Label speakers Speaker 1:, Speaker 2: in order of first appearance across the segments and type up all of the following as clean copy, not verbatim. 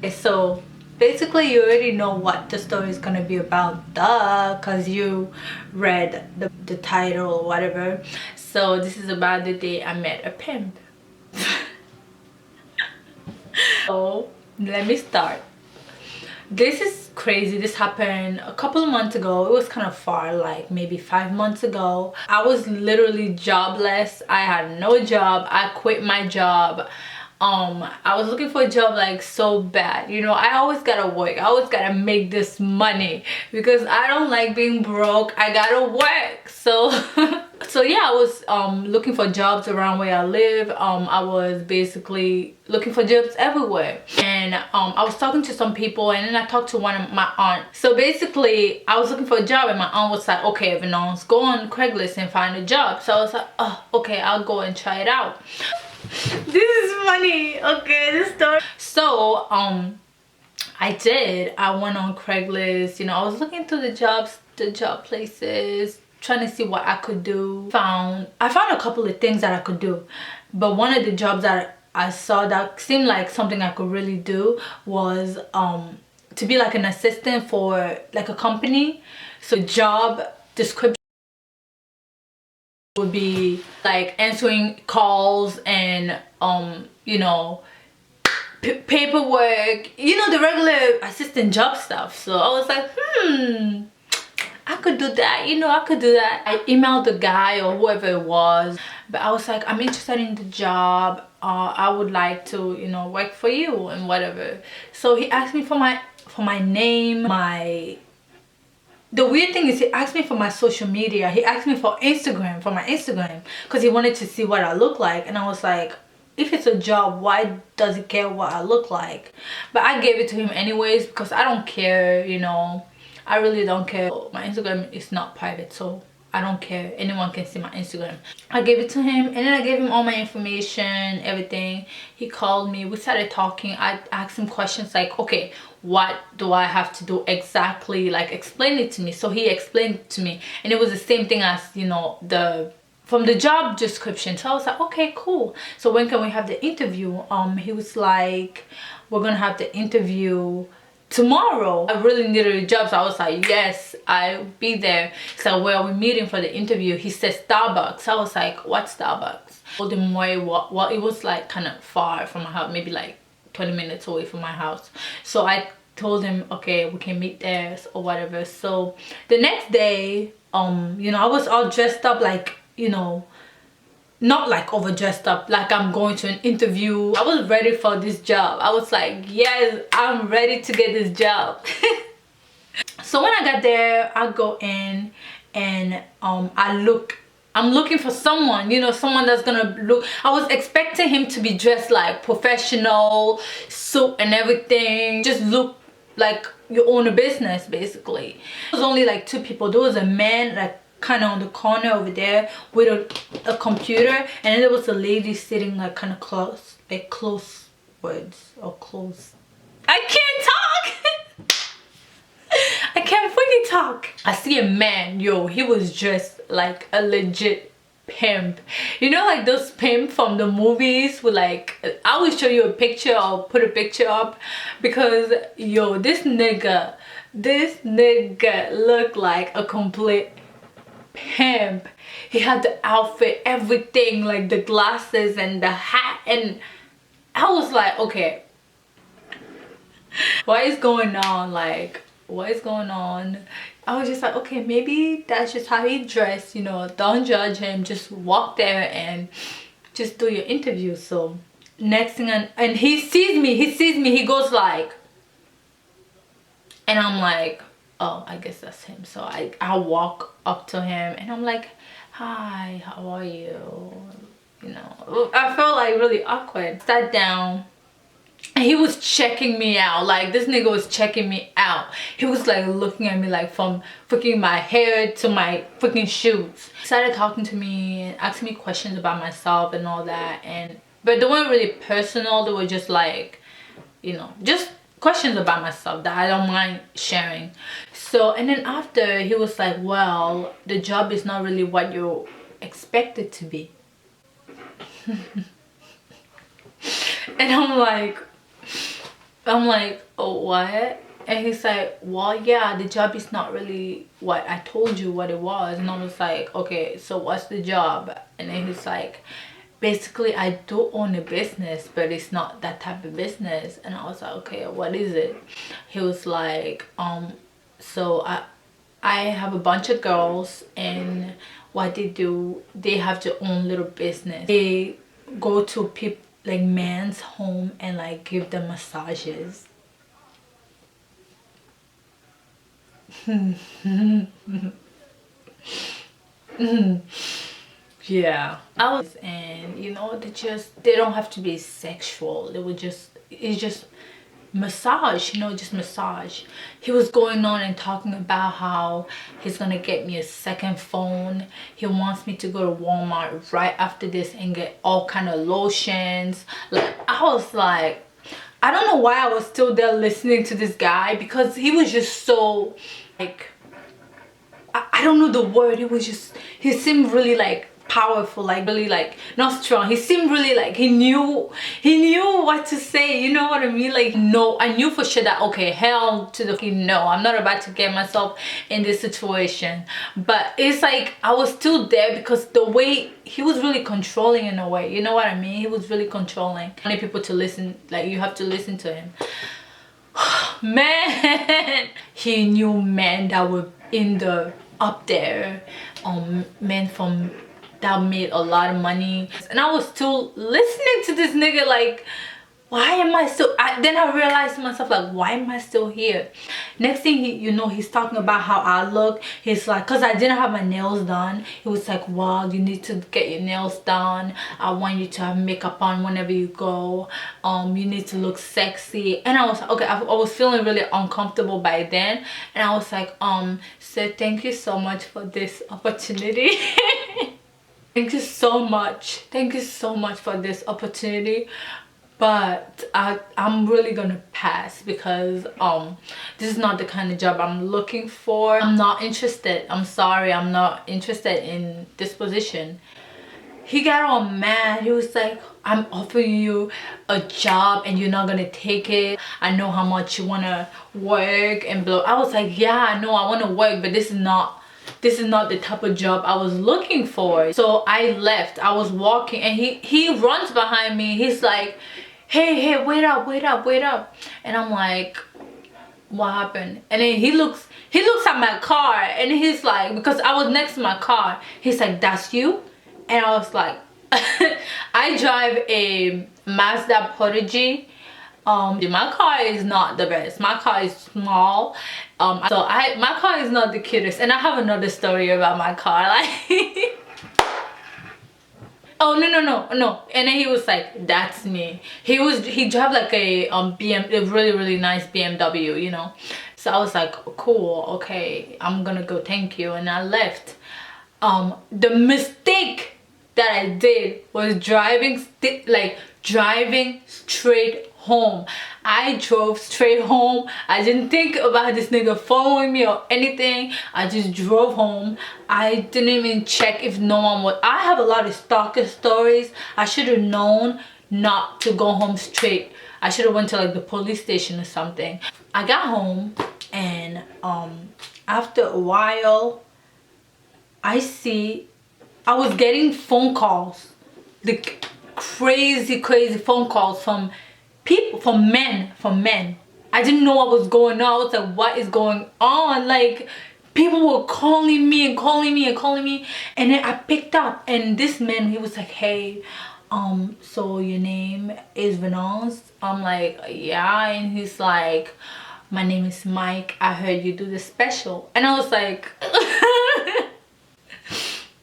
Speaker 1: So basically you already know what the story is gonna be about, duh, because you read the title or whatever. So this is about the day I met a pimp. So let me start. This is crazy. This happened a couple of months ago. It was kind of far, like maybe 5 months ago. I was literally jobless. I had no job. I quit my job. I was looking for a job like so bad. You know, I always gotta work. I always gotta make this money because I don't like being broke. I gotta work. So so yeah, I was looking for jobs around where I live. I was basically looking for jobs everywhere, and I was talking to some people, and then I talked to one of my aunt. So basically I was looking for a job, and my aunt was like, okay, Venance, go on Craigslist and find a job. So I was like, oh, okay, I'll go and try it out. This is funny. Okay, this story. So I did. I went on Craigslist. You know, I was looking through the job places, trying to see what I could do. I found a couple of things that I could do, but one of the jobs that I saw that seemed like something I could really do was to be like an assistant for like a company. So job description would be like answering calls and you know, paperwork, you know, the regular assistant job stuff. So I was like, I could do that, you know, I could do that. I emailed the guy or whoever it was, but I was like, I'm interested in the job. I would like to, you know, work for you and whatever. So he asked me for my name, the weird thing is he asked me for my social media. He asked me for my Instagram, because he wanted to see what I look like. And I was like, if it's a job, why does he care what I look like? But I gave it to him anyways because I don't care, you know. I really don't care. My Instagram is not private, so I don't care. Anyone can see my Instagram. I gave it to him, and then I gave him all my information, everything. He called me, we started talking. I asked him questions like, okay, what do I have to do exactly? Like, explain it to me. So he explained it to me, and it was the same thing as, you know, from the job description. So I was like, okay, cool. So when can we have the interview? He was like, we're gonna have the interview tomorrow. I really needed a job, so I was like, yes, I'll be there. So where are we meeting for the interview? He said Starbucks. I was like, what Starbucks? I told him where it was like kind of far from my house, maybe like 20 minutes away from my house. So I told him, okay, we can meet there or whatever. So the next day, you know, I was all dressed up like, you know, not like over dressed up like I'm going to an interview. I was ready for this job. I was like, yes, I'm ready to get this job. So when I got there, I go in and I'm looking for someone, you know, someone that's gonna look. I was expecting him to be dressed like professional, suit and everything, just look like you own a business basically. There was only like 2 people. There was a man like kind of on the corner over there with a computer, and then there was a lady sitting like kind of close, like close words or close. I can't talk. I can't freaking talk. I see a man, yo, he was dressed like a legit pimp. You know, like those pimp from the movies with like, I will show you a picture or put a picture up, because yo, this nigga looked like a complete pimp. He had the outfit, everything, like the glasses and the hat, and I was like, okay, what is going on? Like, what is going on? I was just like, okay, maybe that's just how he dressed, you know, don't judge him, just walk there and just do your interview. So next thing, and he sees me, he goes like, and I'm like, oh, I guess that's him. So I walk up to him and I'm like, hi, how are you? You know, I felt like really awkward. Sat down and he was checking me out. Like, this nigga was checking me out. He was like looking at me like from freaking my hair to my freaking shoes. He started talking to me and asking me questions about myself and all that, but they weren't really personal. They were just like, you know, just questions about myself that I don't mind sharing. So, and then after, he was like, well, the job is not really what you expect it to be. And I'm like, I'm like, oh, what? And he's like, well, yeah, the job is not really what I told you what it was. And I was like, okay, so what's the job? And then he's like, basically, I do own a business, but it's not that type of business. And I was like, okay, what is it? He was like, so I have a bunch of girls, and what they do, they have their own little business. They go to people like men's home and like give them massages. Yeah, I was, and you know, they don't have to be sexual. They would just, it's just massage, you know, just massage. He was going on and talking about how he's gonna get me a second phone. He wants me to go to Walmart right after this and get all kind of lotions. Like, I was like, I don't know why I was still there listening to this guy, because he was just so like, I don't know the word. It was just, he seemed really like powerful, like really like not strong. He seemed really like he knew what to say, you know what I mean? Like, no, I knew for sure that, okay, hell to the no, I'm not about to get myself in this situation. But it's like I was still there because the way he was really controlling in a way, you know what I mean? He was really controlling. I need people to listen, like you have to listen to him. Man, he knew men that were in the up there, men from that made a lot of money, and I was still listening to this nigga like, why am I still, then I realized to myself like, why am I still here? Next thing you know, he's talking about how I look. He's like, because I didn't have my nails done, he was like, well, you need to get your nails done. I want you to have makeup on whenever you go. You need to look sexy. And I was okay, I was feeling really uncomfortable by then, and I was like, so thank you so much for this opportunity. Thank you so much. Thank you so much for this opportunity. But I'm really gonna pass, because this is not the kind of job I'm looking for. I'm not interested. I'm sorry, I'm not interested in this position. He got all mad. He was like, I'm offering you a job and you're not gonna take it. I know how much you wanna work and blah. I was like, yeah, I know I wanna work, but this is not the type of job I was looking for. So I left. I was walking and he runs behind me. He's like, hey, wait up. And I'm like, what happened? And then he looks at my car, and he's like, because I was next to my car, he's like, that's you? And I was like, I drive a Mazda Prodigy. My car is not the best. My car is small. My car is not the cutest. And I have another story about my car. Like, oh no. And then he was like, that's me. He drive like a a really nice BMW, you know. So I was like, cool, okay, I'm gonna go, thank you. And I left. The mistake that I did was driving straight home. I drove straight home. I didn't think about this nigga following me or anything. I just drove home. I didn't even check if no one was. I have a lot of stalker stories. I should have known not to go home straight. I should have went to like the police station or something. I got home, and after a while I was getting phone calls, the crazy phone calls from people, from men. I didn't know what was going on. I was like, what is going on? Like, people were calling me, and then I picked up, and this man, he was like, hey, so your name is Venance? I'm like, yeah. And he's like, my name is Mike, I heard you do the special. And I was like,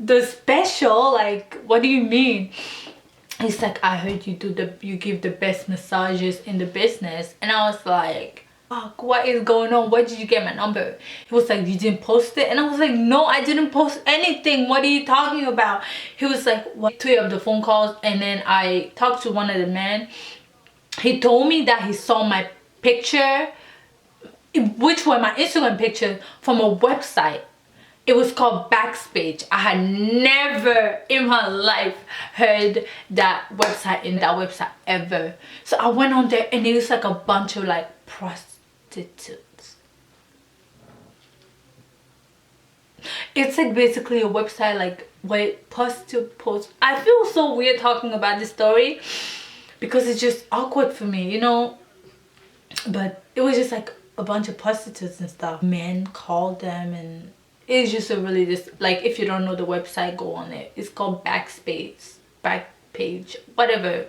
Speaker 1: the special? Like, what do you mean? He's like, I heard you give the best massages in the business. And I was like, fuck, what is going on? Where did you get my number? He was like, you didn't post it? And I was like, no, I didn't post anything. What are you talking about? He was like, what? 3 of the phone calls. And then I talked to one of the men. He told me that he saw my picture, which were my Instagram picture, from a website. It was called Backspace. I had never in my life heard that website ever. So I went on there and it was like a bunch of like prostitutes. It's like basically a website like where prostitute posts. I feel so weird talking about this story because it's just awkward for me, you know. But it was just like a bunch of prostitutes and stuff. Men called them, and it's just a really just like, if you don't know the website, go on it. It's called Backspace, Backpage, whatever.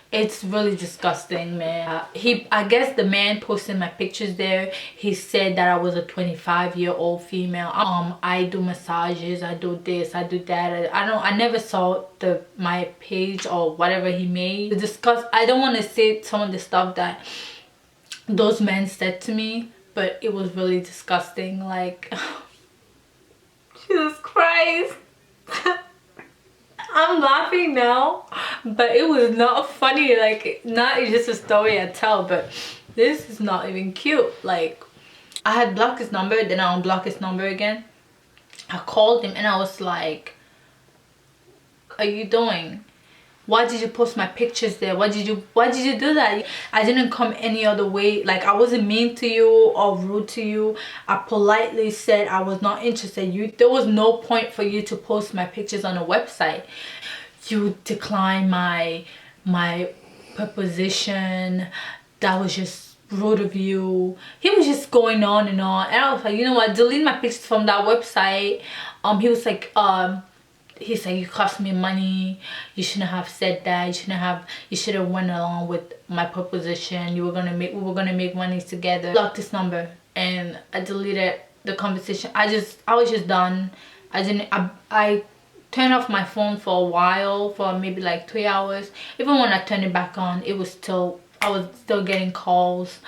Speaker 1: It's really disgusting, man. I guess the man posted my pictures there. He said that I was a 25-year-old female. I do massages, I do this, I do that. I never saw my page or whatever he made. I don't want to say some of the stuff that those men said to me, but it was really disgusting. Like, Jesus Christ. I'm laughing now, but it was not funny. Like, not just a story I tell, but this is not even cute. Like, I had blocked his number, then I unblocked his number again. I called him and I was like, "What are you doing? Why did you post my pictures there? Why did you do that? I didn't come any other way. Like, I wasn't mean to you or rude to you. I politely said I was not interested. There was no point for you to post my pictures on a website. You declined my proposition. That was just rude of you." He was just going on, and I was like, you know what, delete my pictures from that website. He was like, he said, "You cost me money. You shouldn't have said that. You should have went along with my proposition. We were gonna make money together." Blocked this number and I deleted the conversation. I was just done. I turned off my phone for a while, for maybe like 3 hours. Even when I turned it back on, I was still getting calls.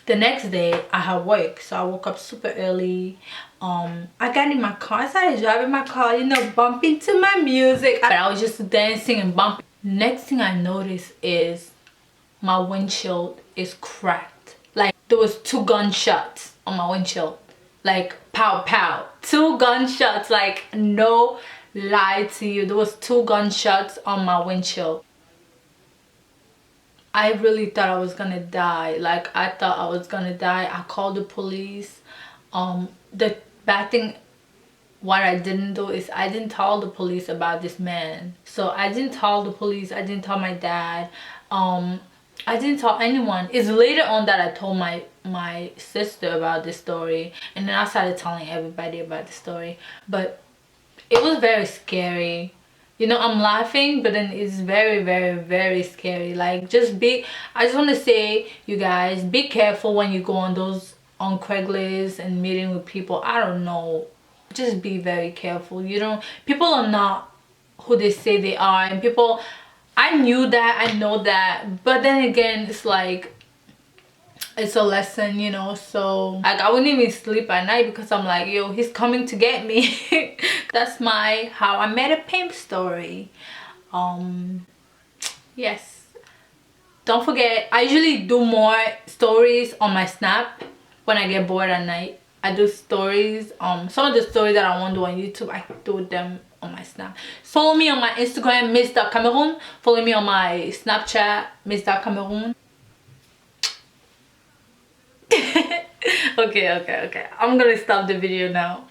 Speaker 1: The next day I had work, so I woke up super early. I got in my car. I started driving my car, you know, bumping to my music. But I was just dancing and bumping. Next thing I noticed is my windshield is cracked. Like, there was 2 gunshots on my windshield. Like, pow pow. 2 gunshots. Like, no lie to you, there was 2 gunshots on my windshield. I really thought I was gonna die. Like, I thought I was gonna die. I called the police. The bad thing, what I didn't do is I didn't tell the police about this man. So I didn't tell the police. I didn't tell my dad. I didn't tell anyone. It's later on that I told my sister about this story, and then I started telling everybody about the story. But it was very scary. You know, I'm laughing, but then it's very, very, very scary. Like, I just want to say, you guys, be careful when you go on Craigslist and meeting with people. I don't know. Just be very careful. You know, people are not who they say they are. And people, I knew that, I know that. But then again, it's like, it's a lesson, you know. So like, I wouldn't even sleep at night because I'm like, yo, he's coming to get me. That's my how I met a pimp story. Yes, don't forget, I usually do more stories on my Snap when I get bored at night. I do stories. Some of the stories that I want to do on YouTube, I do them on my Snap. Follow me on my Instagram, Miss.Cameroon. Follow me on my Snapchat, Miss.Cameroon. Okay, I'm gonna stop the video now.